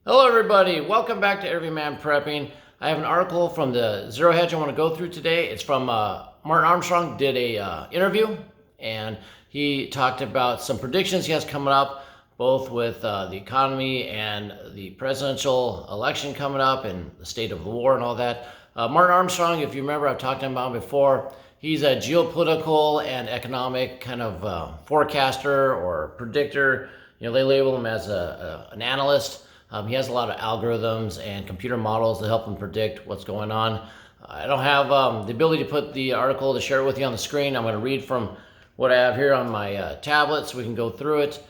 Hello everybody, welcome back to EveryMan Prepping. I have an article from the Zero Hedge I want to go through today. It's from Martin Armstrong did a interview, and he talked about some predictions he has coming up, both with the economy and the presidential election coming up and the state of the war and all that. Martin Armstrong, if you remember, I've talked about him before. He's a geopolitical and economic kind of forecaster or predictor. You know, they label him as an analyst. He has a lot of algorithms and computer models that help him predict what's going on. I don't have the ability to put the article to share it with you on the screen. I'm going to read from what I have here on my tablet so we can go through it.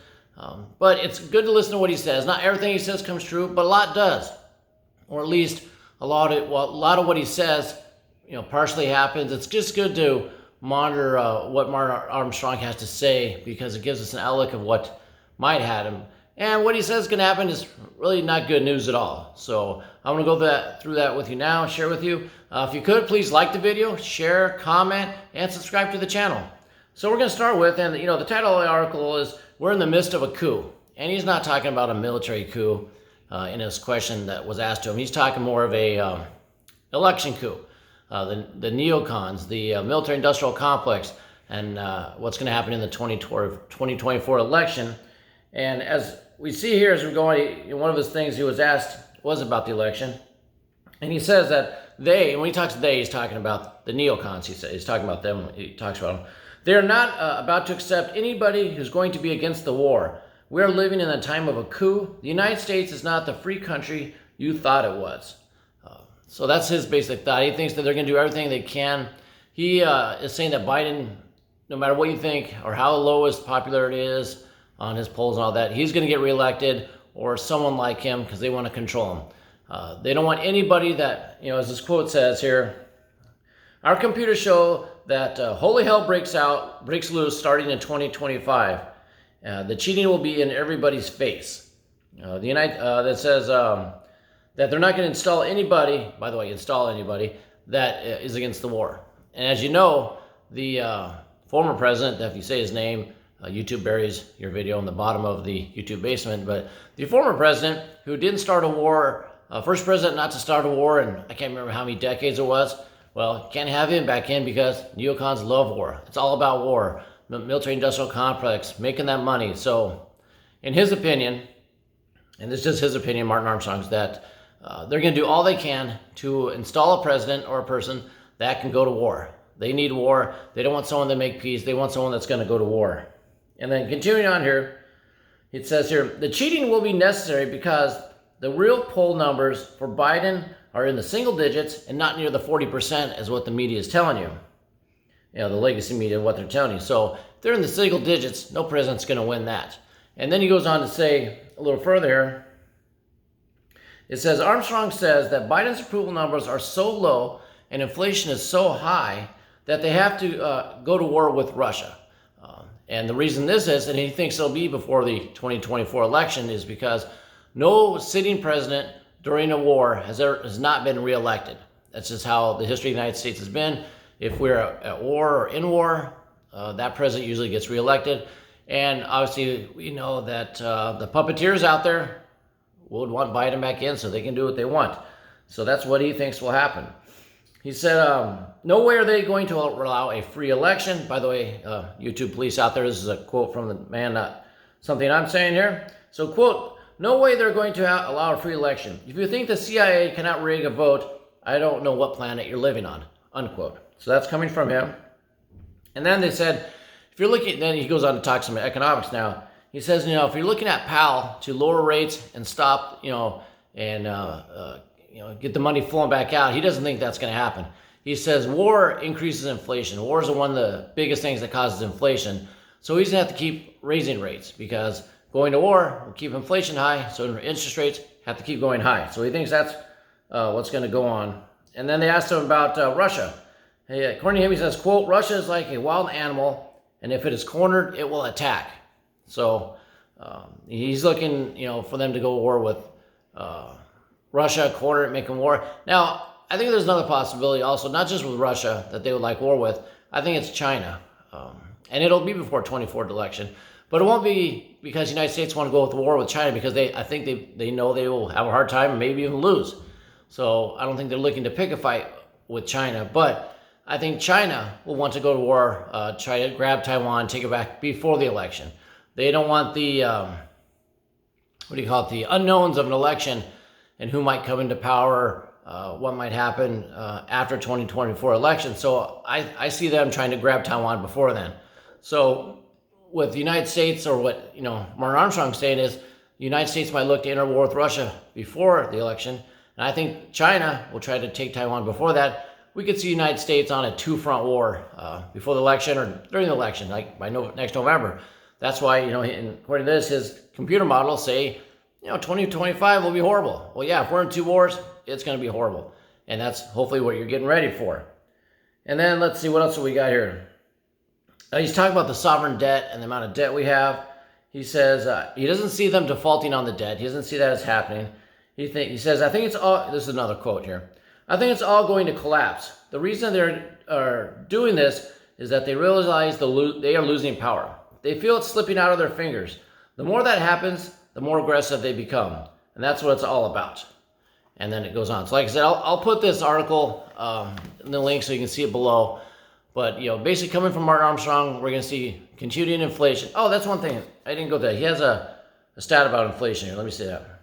But it's good to listen to what he says. Not everything he says comes true, but a lot does. Or at least a lot of what he says, partially happens. It's just good to monitor what Martin Armstrong has to say, because it gives us an outlook of what might happen. And what he says is going to happen is really not good news at all. So I'm going to go through that with you now, share with you. If you could, please like the video, share, comment, and subscribe to the channel. So we're going to start with, and the title of the article is, "We're in the midst of a coup." And he's not talking about a military coup in his question that was asked to him. He's talking more of a election coup. The neocons, the military-industrial complex, and what's going to happen in the 2024 election. And as we see here, as we go on, one of his things he was asked was about the election. And he says that they, and when he talks they, he's talking about the neocons, he's talking about them, he talks about them. "They are not about to accept anybody who's going to be against the war. We are living in a time of a coup. The United States is not the free country you thought it was." So that's his basic thought. He thinks that they're going to do everything they can. He is saying that Biden, no matter what you think or how low his popularity is on his polls and all that, he's going to get reelected, or someone like him, because they want to control him. They don't want anybody that, as this quote says here, "Our computers show that holy hell breaks loose starting in 2025. The cheating will be in everybody's face." That says that they're not going to install anybody that is against the war. And as you know, the former president, if you say his name, YouTube buries your video in the bottom of the YouTube basement, but the former president who didn't start a war, first president not to start a war in I can't remember how many decades it was, well, can't have him back in because neocons love war. It's all about war, the military-industrial complex, making that money. So in his opinion, and this is just his opinion, Martin Armstrong's, that they're going to do all they can to install a president or a person that can go to war. They need war. They don't want someone to make peace. They want someone that's going to go to war. And then continuing on here, it says here, "The cheating will be necessary because the real poll numbers for Biden are in the single digits and not near the 40% as what the media is telling you. The legacy media, what they're telling you. So if they're in the single digits, no president's going to win that." And then he goes on to say a little further here. It says, "Armstrong says that Biden's approval numbers are so low and inflation is so high that they have to go to war with Russia. And the reason this is, and he thinks it'll be before the 2024 election, is because no sitting president during a war has not been reelected. That's just how the history of the United States has been. If we're at war or in war, that president usually gets reelected. And obviously, we know that the puppeteers out there would want Biden back in so they can do what they want. So that's what he thinks will happen. He said, "No way are they going to allow a free election." By the way, YouTube police out there, this is a quote from the man, not something I'm saying here. So, quote, "No way they're going to allow a free election. If you think the CIA cannot rig a vote, I don't know what planet you're living on," unquote. So that's coming from him. And then they said, if you're looking, then he goes on to talk some economics now. He says, if you're looking at Powell to lower rates and stop, get the money flowing back out, he doesn't think that's going to happen. He says war increases inflation. Wars are one of the biggest things that causes inflation. So he's going to have to keep raising rates because going to war will keep inflation high. So interest rates have to keep going high. So he thinks that's what's going to go on. And then they asked him about Russia. Hey, according to him, he says, quote, "Russia is like a wild animal, and if it is cornered, it will attack." So he's looking, for them to go to war with Russia, corner it, make them war. Now, I think there's another possibility also, not just with Russia that they would like war with. I think it's China. And it'll be before 24th election. But it won't be because the United States want to go to war with China, because I think they know they will have a hard time and maybe even lose. So I don't think they're looking to pick a fight with China. But I think China will want to go to war, try to grab Taiwan, take it back before the election. They don't want the, the unknowns of an election and who might come into power, what might happen after 2024 election. So I see them trying to grab Taiwan before then. So with the United States, or what Martin Armstrong saying is, the United States might look to enter war with Russia before the election, and I think China will try to take Taiwan before that. We could see the United States on a two-front war before the election or during the election, like by next November. That's why, according to this, his computer models say, 2025 will be horrible. Well, yeah, if we're in two wars, it's going to be horrible, and that's hopefully what you're getting ready for. And then let's see, what else do we got here? He's talking about the sovereign debt and the amount of debt we have. He says he doesn't see them defaulting on the debt. He doesn't see that as happening. He says, I think it's all, this is another quote here, I think it's all going to collapse. The reason they're doing this is that they realize they are losing power. They feel it's slipping out of their fingers. The more that happens, the more aggressive they become. And that's what it's all about. And then it goes on. So like I said, I'll put this article in the link so you can see it below. But, basically coming from Martin Armstrong, we're going to see continuing inflation. Oh, that's one thing. I didn't go there. He has a stat about inflation here. Let me see that.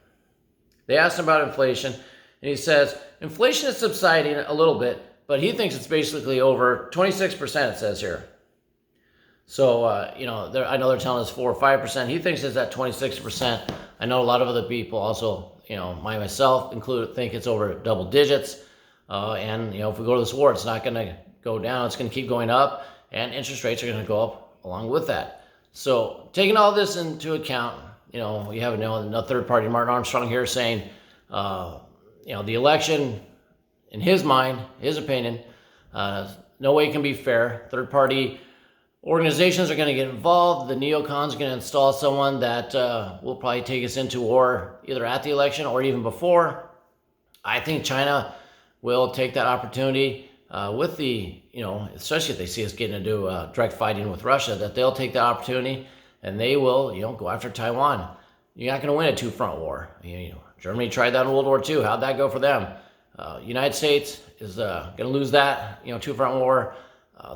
They asked him about inflation, and he says, inflation is subsiding a little bit, but he thinks it's basically over 26%, it says here. So, I know they're telling us 4 or 5%. He thinks it's at 26%. I know a lot of other people also, myself included, think it's over double digits. And, if we go to this war, it's not going to go down. It's going to keep going up, and interest rates are going to go up along with that. So taking all this into account, you have a third party, Martin Armstrong here, saying, the election, in his mind, his opinion, no way it can be fair. Third party organizations are going to get involved. The neocons are going to install someone that will probably take us into war either at the election or even before. I think China will take that opportunity with the, especially if they see us getting into direct fighting with Russia, that they'll take the opportunity and they will, go after Taiwan. You're not going to win a two-front war. Germany tried that in World War II. How'd that go for them? United States is going to lose that, two-front war.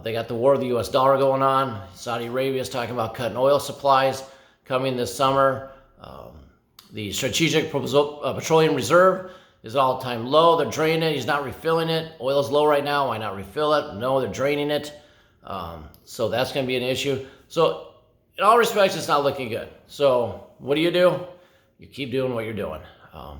They got the war of the U.S. dollar going on. Saudi Arabia is talking about cutting oil supplies coming this summer. The Strategic Petroleum Reserve is all-time low. They're draining it. He's not refilling it. Oil is low right now. Why not refill it? No, they're draining it. So that's going to be an issue. So in all respects, it's not looking good. So what do? You keep doing what you're doing.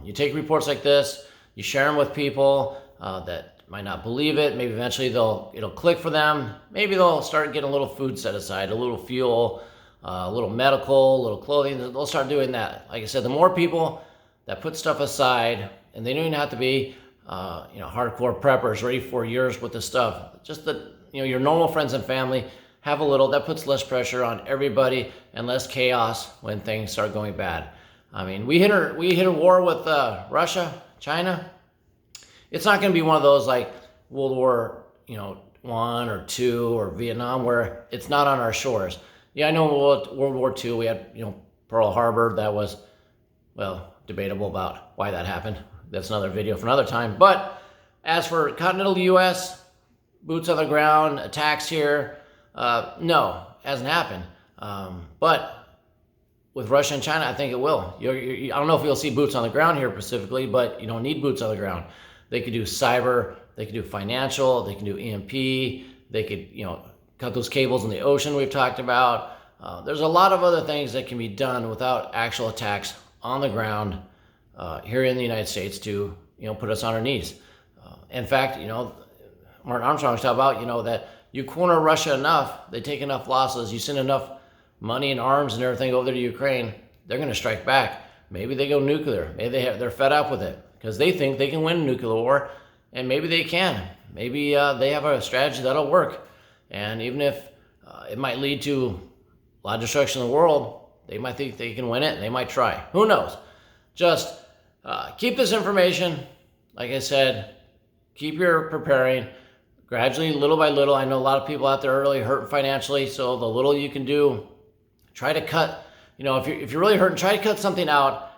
You take reports like this, you share them with people that might not believe it. Maybe eventually it'll click for them. Maybe they'll start getting a little food set aside, a little fuel, a little medical, a little clothing. They'll start doing that. Like I said, the more people that put stuff aside, and they don't even have to be, hardcore preppers ready for years with this stuff. Just that, your normal friends and family have a little. That puts less pressure on everybody and less chaos when things start going bad. I mean, we hit a war with Russia, China. It's not going to be one of those like World War, I or II or Vietnam where it's not on our shores. Yeah, I know World War II we had, Pearl Harbor. That was, debatable about why that happened. That's another video for another time. But as for continental U.S., boots on the ground, attacks here, no, hasn't happened. But with Russia and China, I think it will. I don't know if you'll see boots on the ground here specifically, but you don't need boots on the ground. They could do cyber, they could do financial, they can do EMP, they could, cut those cables in the ocean we've talked about. There's a lot of other things that can be done without actual attacks on the ground here in the United States to, put us on our knees. In fact, Martin Armstrong's talking about, that you corner Russia enough, they take enough losses, you send enough money and arms and everything over there to Ukraine, they're going to strike back. Maybe they go nuclear. Maybe they're fed up with it because they think they can win a nuclear war, and maybe they can. Maybe they have a strategy that'll work. And even if it might lead to a lot of destruction in the world, they might think they can win it, and they might try. Who knows? Just keep this information. Like I said, keep your preparing. Gradually, little by little. I know a lot of people out there are really hurting financially, so the little you can do, Try to cut, if you're really hurting, try to cut something out.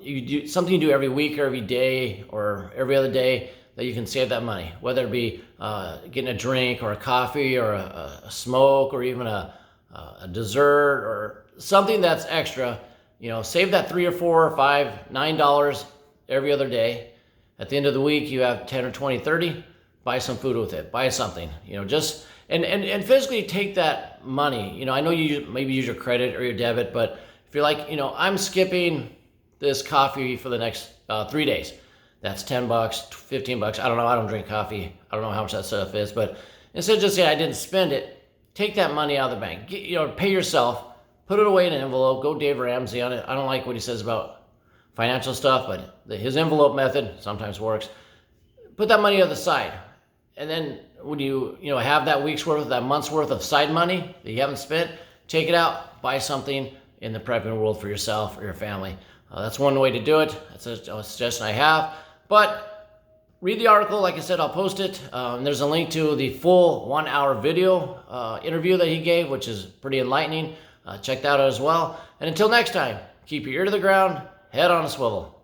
You do something you do every week or every day or every other day that you can save that money, whether it be getting a drink or a coffee or a smoke or even a dessert or something that's extra. Save that $3 or $4 or $5, $9 every other day. At the end of the week, you have 10 or 20, 30. Buy some food with it. Buy something. Just and physically take that money. I know you maybe use your credit or your debit, but if you're like, I'm skipping this coffee for the next 3 days. That's $10, $15. I don't know. I don't drink coffee. I don't know how much that stuff is, but instead of just saying I didn't spend it, take that money out of the bank. Pay yourself. Put it away in an envelope. Go Dave Ramsey on it. I don't like what he says about financial stuff, but his envelope method sometimes works. Put that money on the side. And then when you have that week's worth, that month's worth of side money that you haven't spent, take it out, buy something in the prepping world for yourself or your family. That's one way to do it. That's a suggestion I have. But read the article. Like I said, I'll post it. There's a link to the full 1 hour video interview that he gave, which is pretty enlightening. Check that out as well. And until next time, keep your ear to the ground, head on a swivel.